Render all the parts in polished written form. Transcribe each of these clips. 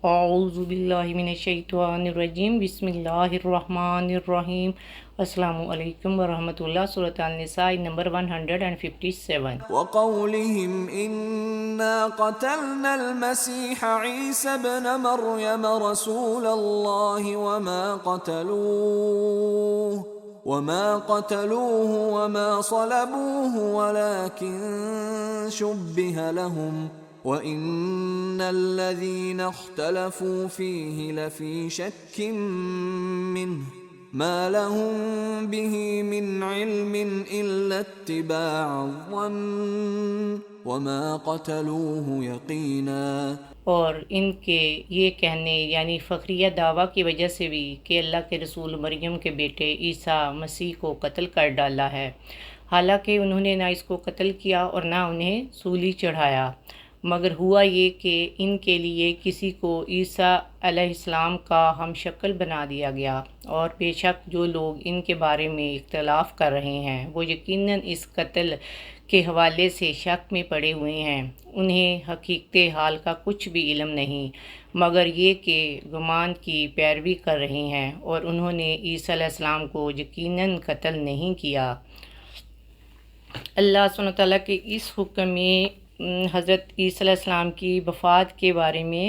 اعوذ باللہ من الشیطان الرجیم، بسم اللہ الرحمن الرحیم۔ السلام علیکم ورحمۃ اللہ۔ سورۃ النساء نمبر 157۔ وقولهم إنا قتلنا المسيح عيسى ابن مريم رسول الله وما قتلوه وما صلبوه ولكن شبه لهم وَإِنَّ الَّذِينَ اخْتَلَفُوا فِيهِ لَفِي شَكٍّ مِّنْهُ مَا لَهُم بِهِ مِنْ عِلْمٍ إِلَّا اتِّبَاعَ الظَّنِّ وَمَا قَتَلُوهُ يَقِينًا۔ اور ان کے یہ کہنے یعنی فخریہ دعویٰ کی وجہ سے بھی کہ اللہ کے رسول مریم کے بیٹے عیسیٰ مسیح کو قتل کر ڈالا ہے، حالانکہ انہوں نے نہ اس کو قتل کیا اور نہ انہیں سولی چڑھایا، مگر ہوا یہ کہ ان کے لیے کسی کو عیسیٰ علیہ السلام کا ہم شکل بنا دیا گیا، اور بے شک جو لوگ ان کے بارے میں اختلاف کر رہے ہیں وہ یقیناً اس قتل کے حوالے سے شک میں پڑے ہوئے ہیں۔ انہیں حقیقت حال کا کچھ بھی علم نہیں مگر یہ کہ گمان کی پیروی کر رہے ہیں، اور انہوں نے عیسیٰ علیہ السلام کو یقیناً قتل نہیں کیا۔ اللہ سبحانہ وتعالیٰ کے اس حکم میں حضرت عیسیٰ علیہ السلام کی وفات کے بارے میں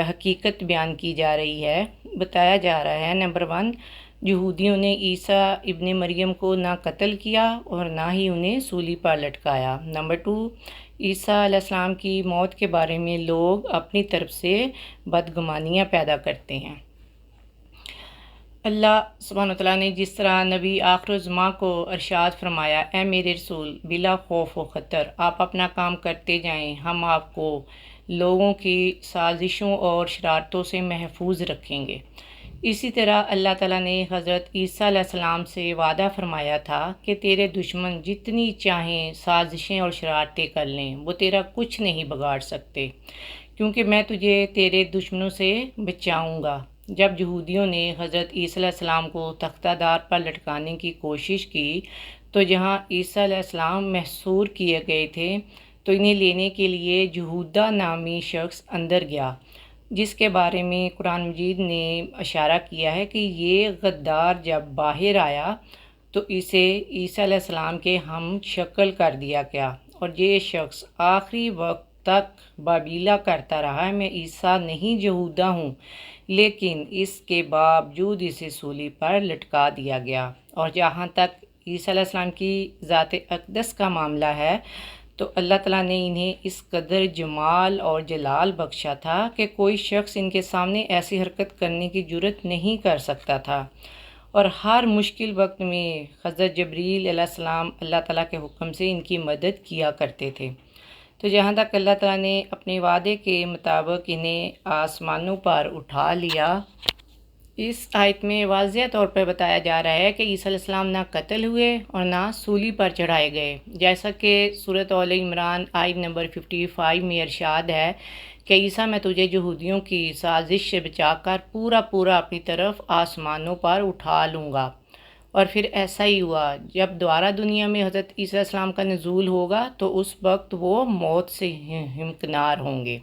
حقیقت بیان کی جا رہی ہے۔ بتایا جا رہا ہے، نمبر 1، یہودیوں نے عیسیٰ ابن مریم کو نہ قتل کیا اور نہ ہی انہیں سولی پر لٹکایا۔ نمبر 2، عیسیٰ علیہ السلام کی موت کے بارے میں لوگ اپنی طرف سے بدگمانیاں پیدا کرتے ہیں۔ اللہ سبحانہ وتعالیٰ نے جس طرح نبی آخر الزماں کو ارشاد فرمایا، اے میرے رسول، بلا خوف و خطر آپ اپنا کام کرتے جائیں، ہم آپ کو لوگوں کی سازشوں اور شرارتوں سے محفوظ رکھیں گے، اسی طرح اللہ تعالیٰ نے حضرت عیسیٰ علیہ السلام سے وعدہ فرمایا تھا کہ تیرے دشمن جتنی چاہیں سازشیں اور شرارتیں کر لیں وہ تیرا کچھ نہیں بگاڑ سکتے، کیونکہ میں تجھے تیرے دشمنوں سے بچاؤں گا۔ جب یہودیوں نے حضرت عیسیٰ علیہ السلام کو تختہ دار پر لٹکانے کی کوشش کی تو جہاں عیسیٰ علیہ السلام محصور کیے گئے تھے تو انہیں لینے کے لیے یہودا نامی شخص اندر گیا، جس کے بارے میں قرآن مجید نے اشارہ کیا ہے کہ یہ غدار جب باہر آیا تو اسے عیسیٰ علیہ السلام کے ہم شکل کر دیا گیا، اور یہ شخص آخری وقت تک بابیلا کرتا رہا، میں عیسیٰ نہیں یہودا ہوں، لیکن اس کے باوجود اسے سولی پر لٹکا دیا گیا۔ اور جہاں تک عیسیٰ علیہ السلام کی ذات اقدس کا معاملہ ہے تو اللہ تعالیٰ نے انہیں اس قدر جمال اور جلال بخشا تھا کہ کوئی شخص ان کے سامنے ایسی حرکت کرنے کی جرت نہیں کر سکتا تھا، اور ہر مشکل وقت میں حضرت جبریل علیہ السلام اللہ تعالیٰ کے حکم سے ان کی مدد کیا کرتے تھے۔ تو جہاں تک اللہ تعالیٰ نے اپنے وعدے کے مطابق انہیں آسمانوں پر اٹھا لیا، اس آیت میں واضح طور پر بتایا جا رہا ہے کہ عیسیٰ علیہ السلام نہ قتل ہوئے اور نہ سولی پر چڑھائے گئے، جیسا کہ سورۃ آل عمران آیت نمبر 55 میں ارشاد ہے کہ عیسیٰ میں تجھے یہودیوں کی سازش سے بچا کر پورا اپنی طرف آسمانوں پر اٹھا لوں گا۔ اور پھر ایسا ہی ہوا، جب دوبارہ دنیا میں حضرت عیسیٰ علیہ السلام کا نزول ہوگا تو اس وقت وہ موت سے ہمکنار ہوں گے۔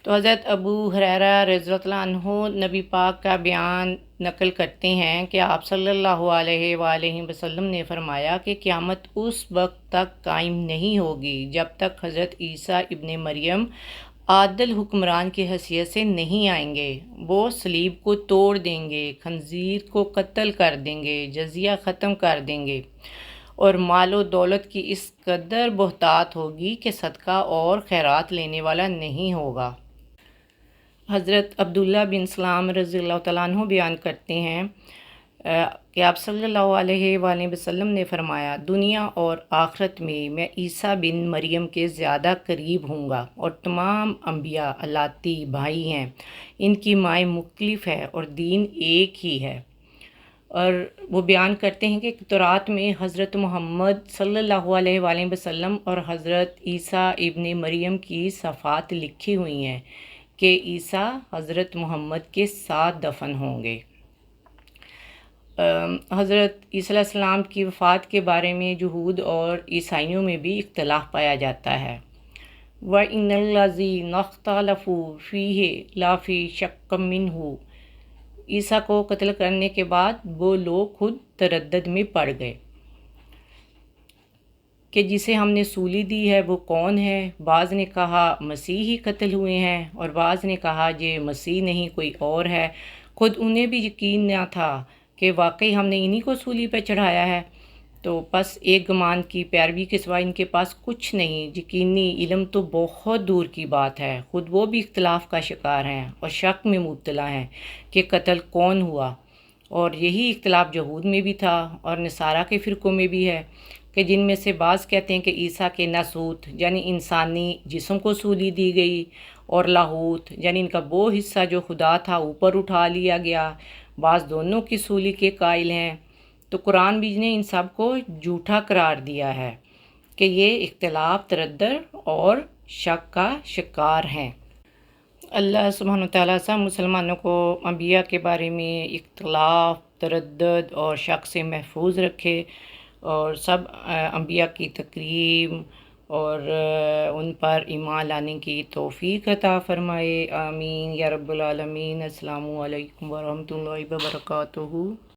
تو حضرت ابو ہریرہ رضی اللہ عنہ نبی پاک کا بیان نقل کرتے ہیں کہ آپ صلی اللہ علیہ وآلہ وسلم نے فرمایا کہ قیامت اس وقت تک قائم نہیں ہوگی جب تک حضرت عیسیٰ ابن مریم عادل حکمران کی حیثیت سے نہیں آئیں گے۔ وہ صلیب کو توڑ دیں گے، خنزیر کو قتل کر دیں گے، جزیہ ختم کر دیں گے، اور مال و دولت کی اس قدر بہتات ہوگی کہ صدقہ اور خیرات لینے والا نہیں ہوگا۔ حضرت عبداللہ بن سلام رضی اللہ تعالیٰ عنہ بیان کرتے ہیں کہ آپ صلی اللہ علیہ وآلہ وسلم نے فرمایا، دنیا اور آخرت میں عیسیٰ بن مریم کے زیادہ قریب ہوں گا، اور تمام انبیاء الاتی بھائی ہیں، ان کی مائیں مختلف ہے اور دین ایک ہی ہے۔ اور وہ بیان کرتے ہیں کہ تورات میں حضرت محمد صلی اللہ علیہ وآلہ وسلم اور حضرت عیسیٰ ابن مریم کی صفات لکھی ہوئی ہیں کہ عیسیٰ حضرت محمد کے ساتھ دفن ہوں گے۔ حضرت عیسیٰ علیہ السلام کی وفات کے بارے میں یہود اور عیسائیوں میں بھی اختلاف پایا جاتا ہے۔ وَإِنَّ الَّذِينَ اخْتَلَفُوا فِيهِ لَفِي شَكٍّ مِّنْهُ، عیسیٰ کو قتل کرنے کے بعد وہ لوگ خود تردد میں پڑ گئے کہ جسے ہم نے سولی دی ہے وہ کون ہے۔ بعض نے کہا مسیح ہی قتل ہوئے ہیں، اور بعض نے کہا یہ مسیح نہیں کوئی اور ہے۔ خود انہیں بھی یقین نہ تھا کہ واقعی ہم نے انہی کو سولی پہ چڑھایا ہے۔ تو بس ایک گمان کی پیروی کے سوا ان کے پاس کچھ نہیں، یقینی علم تو بہت دور کی بات ہے۔ خود وہ بھی اختلاف کا شکار ہیں اور شک میں مبتلا ہیں کہ قتل کون ہوا، اور یہی اختلاف یہود میں بھی تھا اور نصارہ کے فرقوں میں بھی ہے، کہ جن میں سے بعض کہتے ہیں کہ عیسیٰ کے ناسوت یعنی انسانی جسم کو سولی دی گئی، اور لاہوت یعنی ان کا وہ حصہ جو خدا تھا اوپر اٹھا لیا گیا۔ بعض دونوں کی سولی کے قائل ہیں۔ تو قرآن بھی نے ان سب کو جھوٹا قرار دیا ہے کہ یہ اختلاف، تردد اور شک کا شکار ہیں۔ اللہ سبحانہ وتعالیٰ سب مسلمانوں کو انبیاء کے بارے میں اختلاف، تردد اور شک سے محفوظ رکھے، اور سب انبیاء کی تکریم اور ان پر ایمان لانے کی توفیق عطا فرمائے۔ آمین یا رب العالمین۔ السلام علیکم ورحمۃ اللہ وبرکاتہ۔